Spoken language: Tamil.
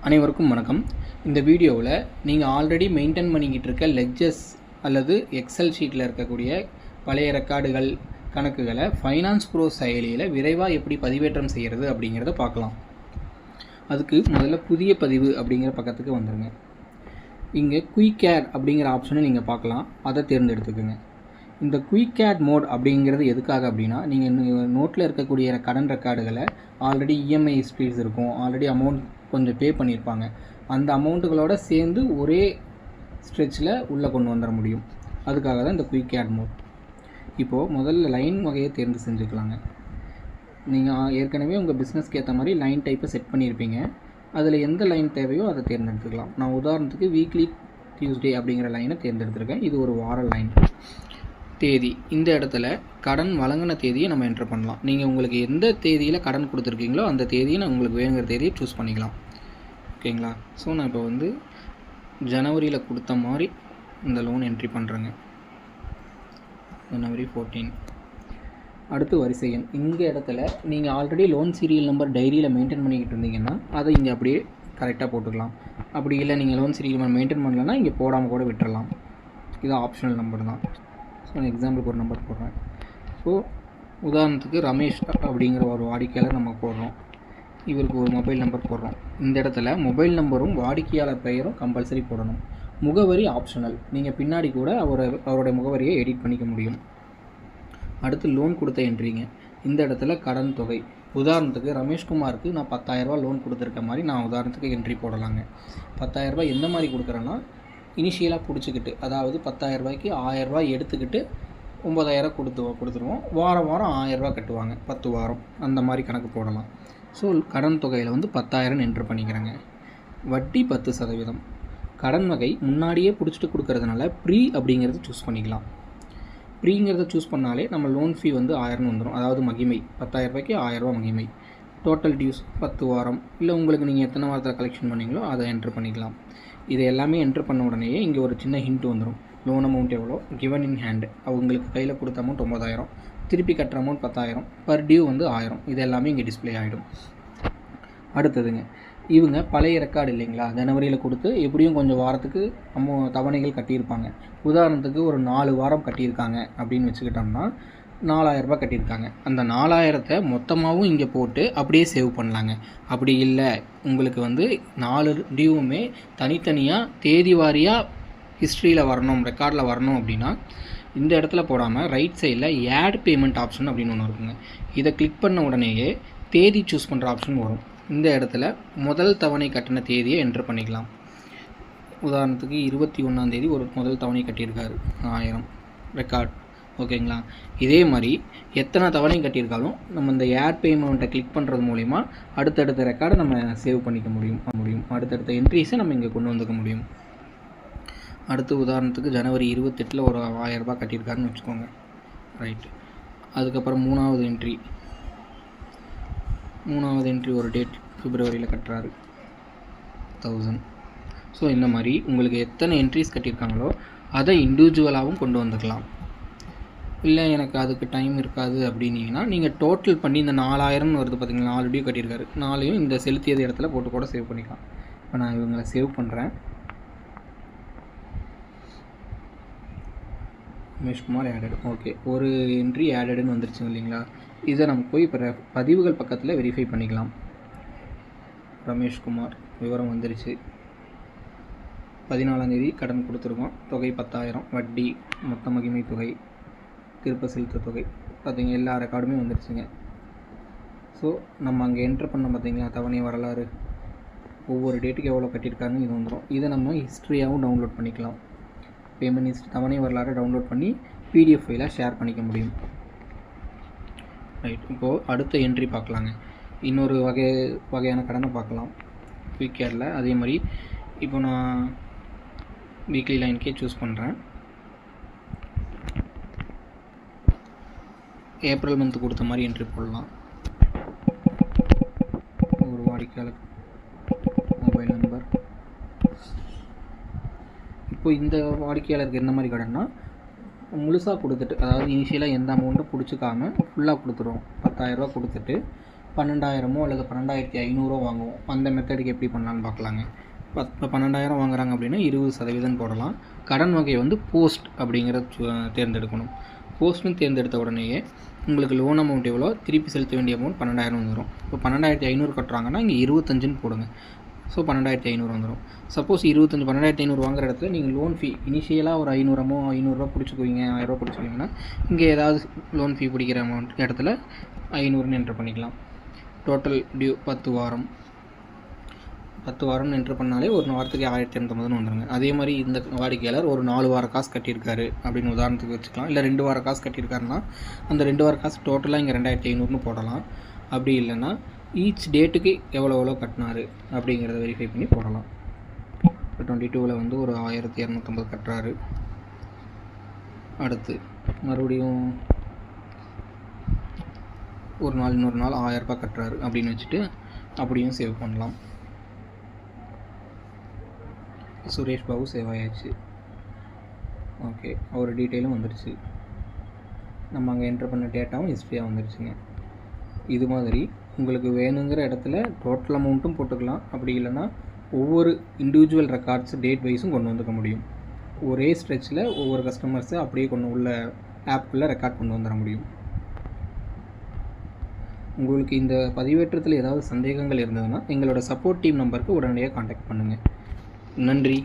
அனைவருக்கும் வணக்கம். இந்த வீடியோவில் நீங்கள் ஆல்ரெடி மெயின்டைன் பண்ணிக்கிட்டு இருக்க லெட்ஜர்ஸ் அல்லது எக்ஸல் ஷீட்டில் இருக்கக்கூடிய பழைய ரெக்கார்டுகள் கணக்குகளை ஃபைனான்ஸ் ப்ரோ செயலியில் விரைவாக எப்படி பதிவேற்றம் செய்கிறது அப்படிங்கிறத பார்க்கலாம். அதுக்கு முதல்ல புதிய பதிவு அப்படிங்கிற பக்கத்துக்கு வந்துடுங்க. இங்கே குயிக் ஆட் அப்படிங்கிற ஆப்ஷனை நீங்கள் பார்க்கலாம், அதை தேர்ந்தெடுத்துக்குங்க. இந்த குயிக் ஆட் மோட் அப்படிங்கிறது எதுக்காக அப்படின்னா, நீங்கள் நோட்டில் இருக்கக்கூடிய கடன் ரெக்கார்டுகளை ஆல்ரெடி இஎம்ஐ ஹிஸ்ட்ரிஸ் இருக்கும், ஆல்ரெடி அமௌண்ட் கொஞ்சம் பே பண்ணியிருப்பாங்க, அந்த அமௌண்ட்டுகளோடு சேர்ந்து ஒரே ஸ்ட்ரெச்சில் உள்ளே கொண்டு வந்துட முடியும். அதுக்காக தான் இந்த குயிக் ஆட் மோட். இப்போது முதல்ல லைன் வகையை தேர்ந்து செஞ்சுக்கலாங்க. நீங்கள் ஏற்கனவே உங்கள் பிஸ்னஸ்க்கு ஏற்ற மாதிரி லைன் டைப்பை செட் பண்ணியிருப்பீங்க. அதில் எந்த லைன் தேவையோ அதை தேர்ந்தெடுத்துக்கலாம். நான் உதாரணத்துக்கு வீக்லி டியூஸ்டே அப்படிங்கிற லைனை தேர்ந்தெடுத்துருக்கேன். இது ஒரு வார லைன். தேதி, இந்த இடத்துல கடன் வழங்கின தேதியை நம்ம என்ட்ரு பண்ணலாம். நீங்கள் உங்களுக்கு எந்த தேதியில் கடன் கொடுத்துருக்கீங்களோ அந்த தேதியை நான் உங்களுக்கு வேணுங்கிற தேதியை சூஸ் பண்ணிக்கலாம். ஓகேங்களா? ஸோ நான் இப்போ ஜனவரியில் கொடுத்த மாதிரி இந்த லோன் என்ட்ரி பண்ணுறேங்க. ஜனவரி 14. அடுத்து வரிசை எண். இந்த இடத்துல நீங்கள் ஆல்ரெடி லோன் சீரியல் நம்பர் டைரியில் மெயின்டைன் பண்ணிக்கிட்டு இருந்தீங்கன்னா அதை இங்கே அப்படியே கரெக்டாக போட்டுக்கலாம். அப்படி இல்லை நீங்கள் லோன் சீரியல் நம்பர் மெயின்டைன் பண்ணலன்னா இங்கே போடாமல் கூட விட்டுறலாம். இது ஆப்ஷனல் நம்பர் தான். ஸோ நான் எக்ஸாம்பிளுக்கு ஒரு நம்பர் போடுறேன். ஸோ உதாரணத்துக்கு ரமேஷ் அப்படிங்கிற ஒரு வாடிக்கையாளர் நம்ம போடுறோம். இவருக்கு ஒரு மொபைல் நம்பர் போடுறோம். இந்த இடத்துல மொபைல் நம்பரும் வாடிக்கையாளர் பெயரும் கம்பல்சரி போடணும். முகவரி ஆப்ஷனல். நீங்கள் பின்னாடி கூட அவருடைய முகவரியை எடிட் பண்ணிக்க முடியும். அடுத்து லோன் கொடுத்த என்ட்ரிங்க. இந்த இடத்துல கடன் தொகை. உதாரணத்துக்கு ரமேஷ்குமாருக்கு நான் 10,000 லோன் கொடுத்துருக்க மாதிரி நான் உதாரணத்துக்கு என்ட்ரி போடலாங்க. 10,000 எந்த மாதிரி கொடுக்குறேன்னா, இனிஷியலாக பிடிச்சிக்கிட்டு, அதாவது 10,000 1000 எடுத்துக்கிட்டு 9,000 கொடுத்துருவோம். வாரம் 1000 கட்டுவாங்க, 10 வாரம், அந்த மாதிரி கணக்கு போடலாம். ஸோ கடன் தொகையில் 10,000 என்ட்ரு பண்ணிக்கிறேங்க. வட்டி 10%. கடன் வகை முன்னாடியே பிடிச்சிட்டு கொடுக்கறதுனால ப்ரீ அப்படிங்கிறது சூஸ் பண்ணிக்கலாம். ப்ரீங்கிறத சூஸ் பண்ணாலே நம்ம லோன் ஃபீ 1000 வந்துடும். அதாவது மகிமை 10,000 1000 மகிமை. டோட்டல் டியூஸ் 10 வாரம், இல்லை உங்களுக்கு நீங்கள் எத்தனை வாரத்தில் கலெக்ஷன் பண்ணீங்களோ அதை என்ட்ரு பண்ணிக்கலாம். இது எல்லாமே என்ட்ரு பண்ண உடனேயே இங்கே ஒரு சின்ன ஹிண்ட் வந்துடும். லோன் அமௌண்ட் எவ்வளோ, கிவன் இன் ஹேண்டு, அவங்களுக்கு கையில் கொடுத்த அமௌண்ட் 9,000, திருப்பி கட்டுற அமௌண்ட் 10,000, பர் டியூ 1000. இது எல்லாமே இங்கே டிஸ்பிளே ஆகிடும். அடுத்ததுங்க, இவங்க பழைய ரெக்கார்டு இல்லைங்களா, ஜனவரியில் கொடுத்து எப்படியும் கொஞ்சம் வாரத்துக்கு தவணைகள் கட்டியிருப்பாங்க. உதாரணத்துக்கு ஒரு 4 வாரம் கட்டியிருக்காங்க அப்படின்னு வச்சுக்கிட்டோம்னா 4,000 கட்டியிருக்காங்க. அந்த 4,000 மொத்தமாகவும் இங்கே போட்டு அப்படியே சேவ் பண்ணலாங்க. அப்படி இல்லை, உங்களுக்கு 4 டியூவுமே தனித்தனியாக தேதி வாரியாக ஹிஸ்ட்ரியில் வரணும், ரெக்கார்டில் வரணும் அப்படின்னா இந்த இடத்துல போடாமல் ரைட் சைடில் ஆட் பேமெண்ட் ஆப்ஷன் அப்படின்னு ஒன்று இருக்குங்க. இதை கிளிக் பண்ண உடனேயே தேதி சூஸ் பண்ணுற ஆப்ஷன் வரும். இந்த இடத்துல முதல் தவணை கட்டின தேதியை என்ட்ரு பண்ணிக்கலாம். உதாரணத்துக்கு 21ஆம் தேதி ஒரு முதல் தவணை கட்டியிருக்காரு 1000 ரெக்கார்ட். ஓகேங்களா? இதே மாதிரி எத்தனை தவணை கட்டியிருக்காலும் நம்ம இந்த ஆட் பேமெண்ட்டை கிளிக் பண்ணுறது மூலிமா அடுத்தடுத்த ரெக்கார்டை நம்ம சேவ் பண்ணிக்க முடியும். அடுத்தடுத்த என்ட்ரிஸை நம்ம இங்கே கொண்டு வந்துக்க முடியும். அடுத்து உதாரணத்துக்கு ஜனவரி 28 ஒரு 1000 கட்டியிருக்காருன்னு வச்சுக்கோங்க. ரைட்டு. அதுக்கப்புறம் மூணாவது என்ட்ரி ஒரு டேட் பிப்ரவரியில் கட்டுறாரு 1000. ஸோ இந்த மாதிரி உங்களுக்கு எத்தனை என்ட்ரிஸ் கட்டியிருக்காங்களோ அதை இண்டிவிஜுவலாகவும் கொண்டு வந்துக்கலாம். இல்லை எனக்கு அதுக்கு டைம் இருக்காது அப்படின்னீங்கன்னா நீங்கள் டோட்டல் பண்ணி இந்த 4,000 வருது பார்த்தீங்களா, 4 டியூ கட்டியிருக்காரு, 4ஐயும் இந்த செலுத்தியது இடத்துல போட்டு கூட சேவ் பண்ணிக்கலாம். இப்போ நான் இவங்களை சேவ் பண்ணுறேன். ரமேஷ்குமார் ஆடட். ஓகே, ஒரு என்ட்ரி ஆடடுன்னு வந்துருச்சுங்க இல்லைங்களா. இதை நம்ம போய் இப்போ பதிவுகள் பக்கத்தில் வெரிஃபை பண்ணிக்கலாம். ரமேஷ்குமார் விவரம் வந்துருச்சு. 14ஆம் தேதி கடன் கொடுத்துருக்கோம். தொகை 10,000, வட்டி, மொத்த மகிமை தொகை, திருப்ப செலுத்த தொகை, பார்த்தீங்க எல்லா ரெக்கார்டுமே வந்துருச்சுங்க. ஸோ நம்ம அங்கே என்ட்ரு பண்ணோம் பார்த்தீங்களா, தவணை வரலாறு, ஒவ்வொரு டேட்டுக்கு எவ்வளோ கட்டியிருக்காருன்னு இது வந்துடும். இதை நம்ம ஹிஸ்ட்ரியாகவும் டவுன்லோட் பண்ணிக்கலாம். பேமெண்ட் ஹிஸ்ட்ரி தவணை வரலாறு டவுன்லோட் பண்ணி PDF ஃபைலாக ஷேர் பண்ணிக்க முடியும். ரைட். இப்போது அடுத்த என்ட்ரி பார்க்கலாங்க. இன்னொரு வகையான கடனை பார்க்கலாம் குயிக் ஆடில். அதே மாதிரி இப்போ நான் வீக்லி லைனுக்கே சூஸ் பண்ணுறேன். ஏப்ரல் மந்த் கொடுத்த மாதிரி என்ட்ரி போடலாம். ஒரு வாடிக்கையாளர் மொபைல் நம்பர். இப்போ இந்த வாடிக்கையாளருக்கு என்ன மாதிரி கடன்னா, முழுசாக கொடுத்துட்டு, அதாவது இனிஷியலாக எந்த அமௌண்ட்டும் பிடிச்சிக்காமல் ஃபுல்லாக கொடுத்துருவோம். 10,000 கொடுத்துட்டு 12,000 அல்லது 12,500 வாங்குவோம். அந்த மெத்தடுக்கு எப்படி பண்ணலான்னு பார்க்கலாங்க. இப்போ 12,000 வாங்குறாங்க அப்படின்னா 20% போடலாம். கடன் வகை வந்து போஸ்ட் அப்படிங்கிறத தேர்ந்தெடுக்கணும். போஸ்ட்னு தேர்ந்தெடுத்த உடனேயே உங்களுக்கு லோன் அமௌண்ட் எவ்வளோ, திருப்பி செலுத்த வேண்டிய அமௌண்ட் 12,000 வந்துடும். இப்போ 12,500 கட்டுறாங்கன்னா இங்கே 25ன்னு போடுங்க. ஸோ 12,500 வந்துடும். சப்போஸ் 12,500 வாங்குற இடத்துல நீங்கள் லோன் ஃபீ இனிஷியலாக ஒரு 500 பிடிச்சிக்குவீங்க, 1000 பிடிச்சிக்குவீங்கன்னா இங்கே ஏதாவது லோன் ஃபீ பிடிக்கிற அமௌண்ட் இடத்துல 500ன்னு என்ட்ரு பண்ணிக்கலாம். டோட்டல் டியூ 10 வாரம்னு என்ட்ரு பண்ணாலே ஒரு வாரத்துக்கு 1,850 வந்துடுங்க. அதே மாதிரி இந்த வாடிக்கையாளர் ஒரு 4 வார காசு கட்டியிருக்காரு அப்படின்னு உதாரணத்துக்கு வச்சுக்கலாம். இல்லை 2 வார காசு கட்டியிருக்காருன்னா அந்த 2 வார காசு டோட்டலாக இங்கே 2,500ன்னு போடலாம். அப்படி இல்லைன்னா ஈச் டேட்டுக்கு எவ்வளோ கட்டினாரு அப்படிங்கிறத வெரிஃபை பண்ணி போடலாம். இப்போ 22ல் வந்து ஒரு 1,250 கட்டுறாரு. அடுத்து மறுபடியும் ஒரு நாள் இன்னொரு நாள் 1000 ரூபாய் கட்டுறாரு அப்படின்னு வச்சுட்டு அப்படியும் சேவ் பண்ணலாம். சுரேஷ் பாபு சேவ் ஆயாச்சு. ஓகே, அவர் டீட்டெயிலும் வந்துடுச்சு. நம்ம அங்கே என்ட்ரு பண்ண டேட்டாவும் ஹிஸ்ட்ரியாக வந்துடுச்சுங்க. இது மாதிரி உங்களுக்கு வேணுங்கிற இடத்துல டோட்டல் அமௌண்ட்டும் போட்டுக்கலாம். அப்படி இல்லைன்னா ஒவ்வொரு இண்டிவிஜுவல் ரெக்கார்ட்ஸ் டேட் வைஸும் கொண்டு வந்துக்க முடியும். ஒரே ஸ்ட்ரெச்சில் ஒவ்வொரு கஸ்டமர்ஸை அப்படியே உள்ள ஆப்புக்குள்ளே ரெக்கார்ட் கொண்டு வந்துட முடியும். உங்களுக்கு இந்த பதிவேற்றத்தில் ஏதாவது சந்தேகங்கள் இருந்ததுன்னா எங்களோட சப்போர்ட் டீம் நம்பருக்கு உடனடியாக கான்டாக்ட் பண்ணுங்கள். நன்றி.